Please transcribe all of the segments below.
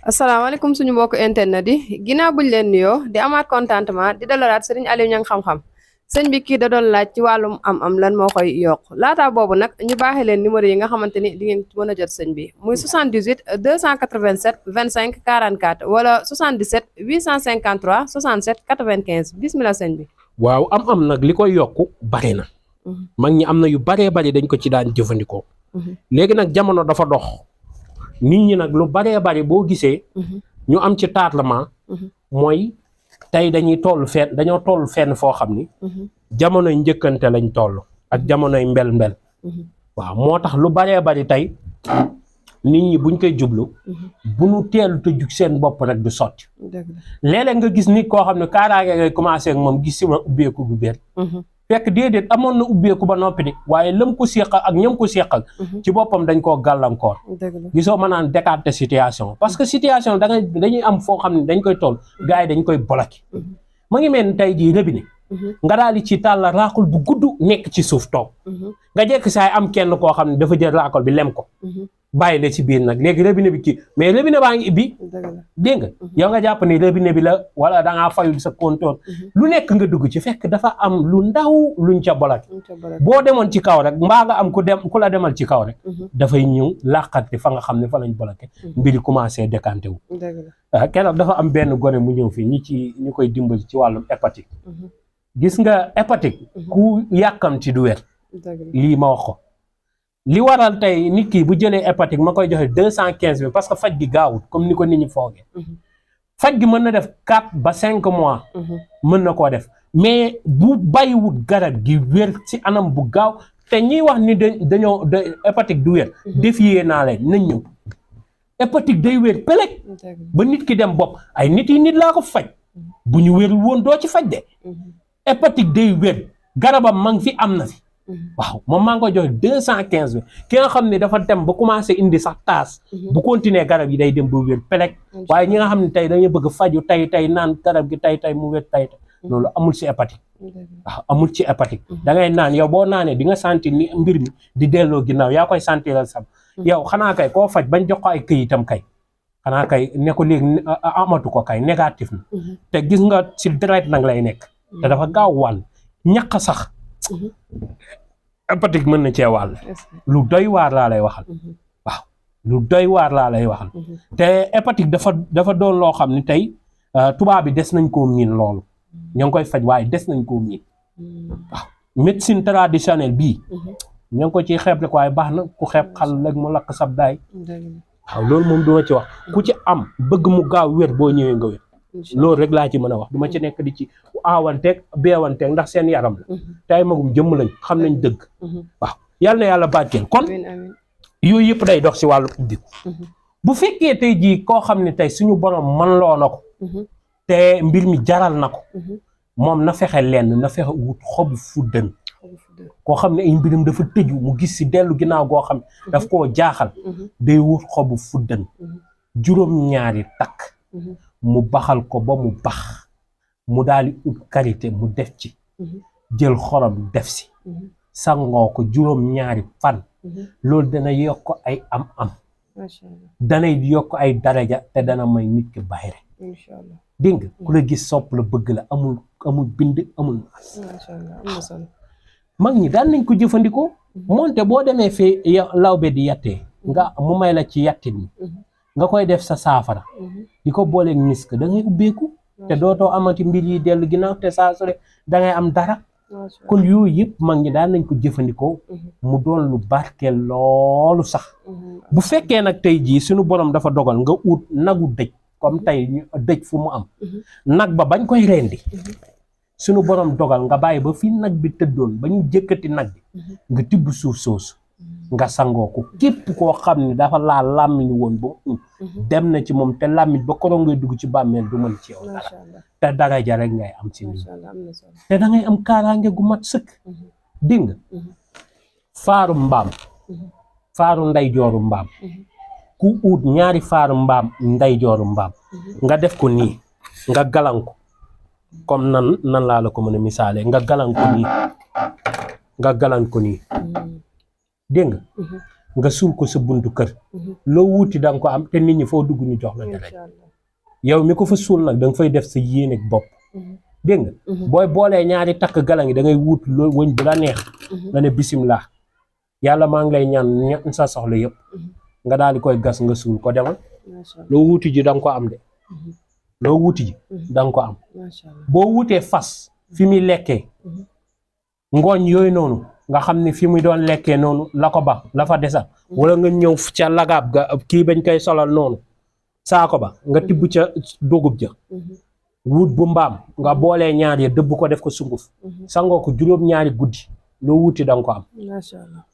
asalaamaaleykum suñu mbokk internet yi ginnaaw buñ leen nuyoo di amaat contentement di dalalaat sëriñ Aliou Niang xam-xam sëñ bi kii da doon laaj ci wàllum am lan moo koy yokk laataa boobu nag ñu baaxee leen numéro yi nga xamante ni di ngeen mën a jot sëñ bi muy 78 287 25 44 wala 77 853 67 95 bismillah sëñ bi. waaw am nag li koy yokku bari na. mag ñi am na yu baree bari dañ ko ci daan jëfandikoo. léegi nag jamono dafa dox. nit ñi nag lu baree bari boo gisee. ñu am ci tardement. mooy tey dañoo toll fenn foo xam ni. jamonoy njëkkante lañ toll ak jamonoy mbel-mbel. waaw moo tax lu baree bari tey nit ñi buñ koy jublu. bu nu teelu te jug seen bopp rek du sotti. léeg-léeg nga gis nit koo xam ne kaaraange ngay commencé ak moom gis si ma ubbeeku gu bér. fekk déedéet amoon na ubbeeku ba noppi de waaye lam ko séqal ak ñam ko séqal ci boppam dañ koo gàllankoor. gisoo ma naan décarter situation parce que situation dañuy am foo xam ne dañ koy toll gars yi dañ koy bloqué. ma ngi mel ni tey jii robinet nga daal di ci tàll raakol bu gudd nekk ci suuf toog nga jekk saay am kenn koo xam ne dafa jël raakol bi lem ko bàyyi la ci biir nag léegi robinet bi kii mais robinet baa ngi ibbi dégg nga yow nga jàpp ni robinet bi la wala da ngaa fayul sa compteur lu nekk nga dugg ci fekk dafa am lu ndaw luñ ca bloqué boo demoon ci kaw rek mbaa nga am ku la demal ci kaw rek dafay ñëw làqati fa nga xam ne fa lañ bloqué mbiri commencé décanté wu keroog dafa am benn gone mu ñëw fii ñu koy dimbali ci wàllum hépatique gis nga hépatique ku yàkkam ci du wér lii ma wax ko li waral tey nit ki bu jëlee hépatique ma koy joxe 215 bi parce que faj gi gaawut comme ni ko nit ñi foogee faj gi mën na def 4 ba 5 mois mën na koo def mais bu bàyyiwut garab gi wér ci anam bu gaaw te ñiy wax ni dañoo hépatique du wér défier naa leen nañ ñëw hépatique day wér peleg ba nit ki dem bopp ay nit yi nit laa ko faj bu ñu wérul woon doo ci faj de hépatique day wér garabam ma ngi fi am na fi waaw moom maa ngi koy joxe 215 bi ki nga xam ne dafa dem ba commencé indi sax taas bu continuer garab yi day dem ba wér peleg waaye ñi nga xam ne tey dañuy bëgg faju tey naan garab gi tey mu wér tey loolu amul ci hépatique waaw amul ci hépatique da ngay naan yow boo naanee di nga sentir ni mbir mi di delloo ginnaaw yaa koy sentiral sam yow xanaa kay koo faj bañ jox ko ay këyitam kay xanaa kay ne ko léegi amatu ko kay négatif na te gis nga ci deret nag lay nekk te dafa gaaw wàll ñaq sax hépatique mën na cee wàll lu doy waar laa lay waxal waaw lu doy waar laa lay waxal te hépatique dafa doon loo xam ne tey tubaab bi des nañ koo miin loolu ñoo ngi koy faj waaye des nañ koo miin waaw médecine traditionnelle bii ñoo ngi ko ciy xeeb rek waaye baax na ku xeeb xal rek mu lakk sab daay waaw loolu moom duma ci wax ku ci am bëgg mu gaaw wér boo ñëwee nga wér loolu rek laa ci mën a wax duma ci nekk di ci aawanteeg beewanteeg ndax seen yaram la tey magum jëmm lañ xam nañ dëgg waaw yàlla na yàlla bàcceel kon yooyu yëpp day dox si wàllu ubbiku bu fekkee tey jii koo xam ne tey suñu borom man loo na ko te mbir mi jaral na ko moom na fexe lenn na fexe wut xobu fuddën koo xam ne ay mbiram dafa tëju mu gis si dellu ginnaaw goo xam ne daf koo jaaxal day wut xobu fuddën juróom-ñaari takk mu baxal ko ba mu bax mu daal di ut karité mu def ci jël xorom def si sangoo ko juróom-ñaari fan loolu dana yokk ay am danay yokk ay daraja te dana may nit ki bayre dégg nga ku la gis sopp la bëgg la amul bind amul maas mag ñi daan nañ ko jëfandikoo moonte boo demee fee lawbe di yattee nga mu may la ci yattin mi nga koy def sa saafara di ko booleeg misk da ngay ubbeeku te dootoo amati mbir yi dellu ginnaaw te saa su da ngay am dara kon yooyu yëpp mag ñi daan nañ ko jëfandikoo mu doon lu barkeel loolu sax bu fekkee nag tey jii suñu borom dafa dogal nga ut nagu dëj comme tey ñu dëj fu mu am nag ba bañ koy rendi suñu borom dogal nga bàyyi ba fii nag bi tëddoon ba ñu jëkkati nag bi nga tibb suuf soosu nga sangoo ko képp koo xam ne dafa laal làmmiñ woon ba dem na ci moom te làmmiñ ba koro ngay dugg ci bàmmeel du mën ci yow dara te daraja rek ngay am ci nit te da ngay am kaaraange gu mat sëkk dégg nga faaru mbaam faaru ndeyjooru mbaam ku ut ñaari faaru mbaam ndeyjooru mbaam nga def ko nii nga galan ko comme nan laa la ko mën a misaale nga galan ko nii dégg nga nga suul ko sa buntu kër loo wuuti da nga ko am te nit ñi foo dugg ñu jox la deret yow mi ko fa suul nag da nga fay def sa yéene ak bopp dégg nga booy boolee ñaari takk galang yi da ngay wut loo wëñ bu la neex nga ne bisimilah yàlla maa ngi lay ñaan sa soxla yëpp nga daal di koy gas nga suul ko demal loo wuuti ji da nga ko am de loo wuuti ji da nga ko am boo wutee fas fi muy lekkee ngooñ yooyu noonu nga xam ne fi muy doon lekkee noonu la ko ba la fa desal wala nga ñëw ca lagaab ga kii bañ koy solal noonu saako ba nga tibb ca dugub ja wut bu mbaam nga boolee ñaar ya dëbb ko def ko sunguf sangoo ko juróom-ñaari guddi loo wuti da nga ko am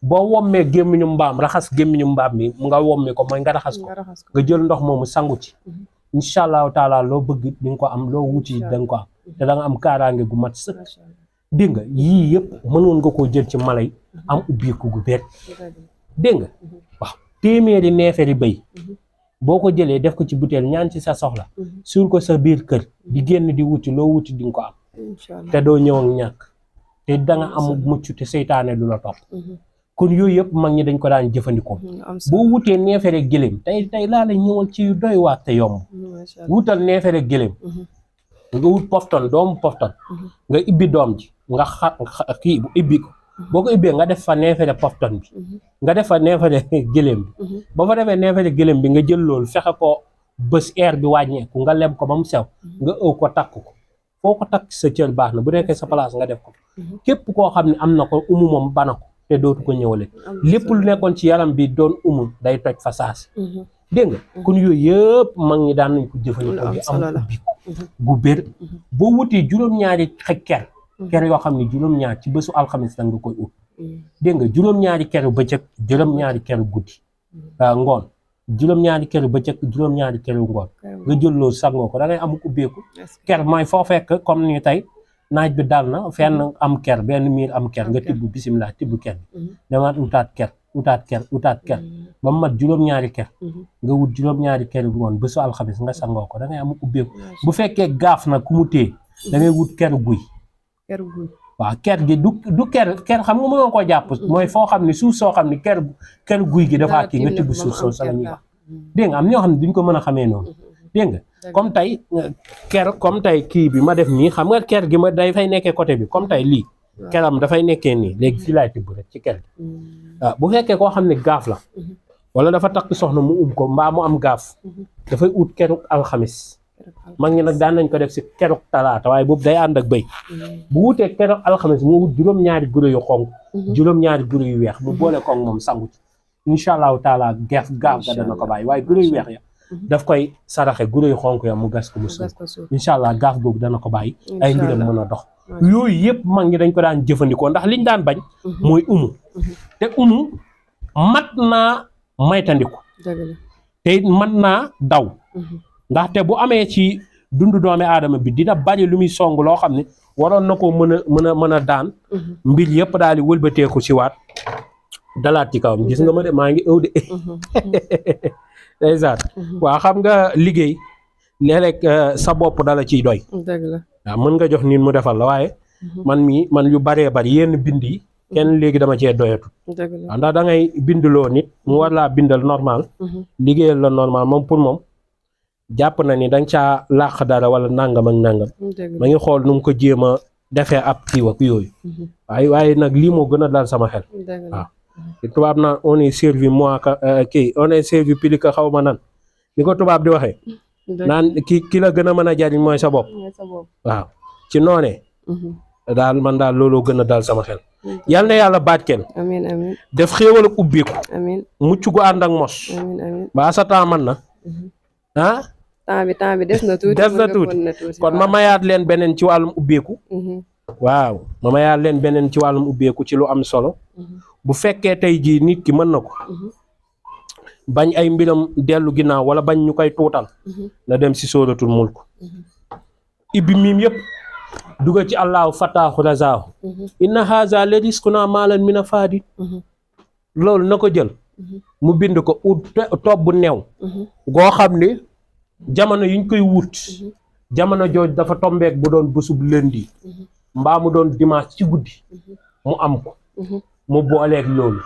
boo wommee gémmiñu mbaam raxas gémmiñu mbaam bi nga wommee ko mooy nga raxas ko nga jël ndox moomu sangu ci incha allahu taala loo bëgg di nga ko am loo wuti da nga ko am te da nga am kaaraange gu mat sëkk dégg nga yii yëpp mënoon nga koo jël ci mala yi am ubbiku gu beet dégg nga waaw téeméeri neeferi bëy boo ko jëlee def ko ci butéel ñaan ci sa soxla suul ko sa biir kër di génn di wuti loo wuti di nga ko am te doo ñëw ak ñàkk te da nga am mucc te seytaane du la topp kon yooyu yëpp mag ñi dañ ko daan jëfandikoo boo wutee neefere gëléem tey laa la ñëwal ci yu doy waat te yomb wutal neefere gëléem nga wut pofton doomu pofton nga ibbi doom ji nga kii bu ibbi ko boo ko ibbee nga def fa neefere pofton bi nga def fa neefere gëléem bi boo fa defee neefere gëléem bi nga jël loolu fexe ko bés air bi wàññeeku nga lem ko ba mu sew nga ëw ko takk ko foo ko takk sa cër baax na bu nekkee sa place nga def ko képp koo xam ne am na ko umu moom bana ko te dootu ko ñëwale lépp lu nekkoon ci yaram bi doon umu day toj fa saasi dégg nga kon yooyu yëpp mag ñi daan nañ ko jëfandikoo di am ubbi gu bér boo wutee juróom-ñaari ker yoo xam ne juróom-ñaar ci bésu alxamis da nga koy ut dégg nga juróom-ñaari keru bëccëg juróom-ñaari keru guddi ngoon juróom-ñaari keru bëccëg juróom-ñaari keru ngoon nga jël loolu sangoo ko da ngay am ubbeeku ker mooy foo fekk comme ni tey naaj bi dal na fenn am ker benn miir am ker nga tibb bisimilah tibb ker bi damaat utaat ker ba mu mat juróom-ñaari ker nga wut juróom-ñaari keru ngoon bésu alxamis nga sangoo ko da ngay am ubbeeku bu fekkee gaaf nag ku mu téye da ngay wut keru guy waaw ker gi du ker xam nga mënoo koo jàpp mooy foo xam ne suuf soo xam ne ker guy gi dafaa kii nga tibb suuf soo sa la ñuy wax dégg nga am ñoo xam ne duñ ko mën a xamee noonu dégg nga comme tey kii bi ma def nii xam nga ker gi ma day fay nekkee côté bi comme tey lii keram dafay nekkee nii léegi fii laay tibb rek ci ker gi waaw bu fekkee koo xam ne gaaf la wala dafa takk soxna mu ko mbaa mu am gaaf dafay ut keru alxamis mag ñi nag daan nañ ko def si keroog talaata waaye boobu day ànd ak bëy bu wutee keroog alxames mu wut juróom-ñaari guro yu xonk juróom-ñaari guro yu weex mu boole koog moom sangu ci incha allahu taala gaaf ga dana ko bàyyi waaye guro yu weex ya daf koy saraxe guro yu xonk ya mu gas ko mu suul incha allah gaaf boobu dana ko bàyyi ay mbiram mën a dox yooyu yëpp mag ñi dañ ko daan jëfandikoo ndax liñ daan bañ mooy umu te umu mat naa maytandiku te mat naa daw ndaxte bu amee ci dundu doomi aadama bi dina bari lu muy song loo xam ne waroon na ko mën a daan mbir yëpp daal di wëlbateeku si waat dalaat ci kawam gis nga ma de maa ngi ëw de ndeysaan waaw xam nga liggéey léeg-léeg sa bopp dala ciy doy waaw mën nga jox nit mu defal la waaye man yu baree bari yenn bind yi kenn léegi dama cee doyatu waaw ndax da ngay bindloo nit mu war laa bindal normal liggéeyal la normal moom pour moom jàpp na ni danga caa làq dara wala nangam ak nangam ma ngi xool nu mu ko jéem a defee ab kii ak yooyu waaye nag lii moo gën a dal sama xel waaw tubaab naan on est servi moi kii on est servi plus que xaw ma nan ni ko tubaab di waxee naan ki la gën a mën a jariñ mooy sa bopp waaw ci noonee daal man daal looloo gën a dal sama xel yal na yàlla baat kenn def xéewal ak ubbeeku mucc gu ànd ak mos ba sa temps man na temps bi des na tuuti kon ma mayaat leen beneen ci wàllum ubbeeku waaw ma mayaat leen beneen ci wàllum ubbeeku ci lu am solo bu fekkee tey jii nit ki mën na ko bañ ay mbiram dellu ginnaaw wala bañ ñu koy tuutal na dem si sóoratul mulk ibbi miim yëpp dugal ci allahu fataahu razaahu inna haza la rizquna maalan mina faadi loolu na ko jël mu bind ko ut topp bu neew goo xam ni jamono yiñ koy wut jamono jooj dafa tombeek bu doon bésub lundi mbaa mu doon dimanche ci guddi mu am ko mu booleeg loolu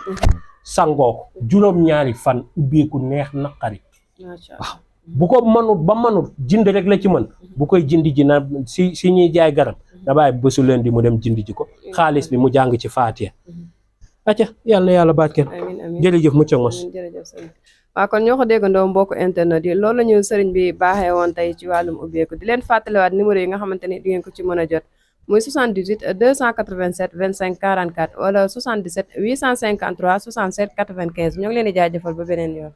sangoo ko juróom-ñaari fan ubbeeku neex naqari macha waaw bu ko mënut ba mënut jënd rek la ci mën bu koy jëndi ji na si ñuy jaay garab da bàyyi bésu leen di mu dem jëndi ji ko xaalis bi mu jàng ci faatiya acca yàlla na yàlla barkeel amiin amiin jërëjëf mucc mos jërëjëf sëriñ waaw kon ñoo ko déggandoo mbokku internet yi loolu la ñu sëriñ bi baaxee woon tey ci wàllum ubbeeku di leen fàttaliwaat numéro yi nga xamante ni di ngeen ko ci mën a jot muy 78 287 25 44 wala 77 853 67 95 ñoo ngi leen di jaajëfal ba beneen yoon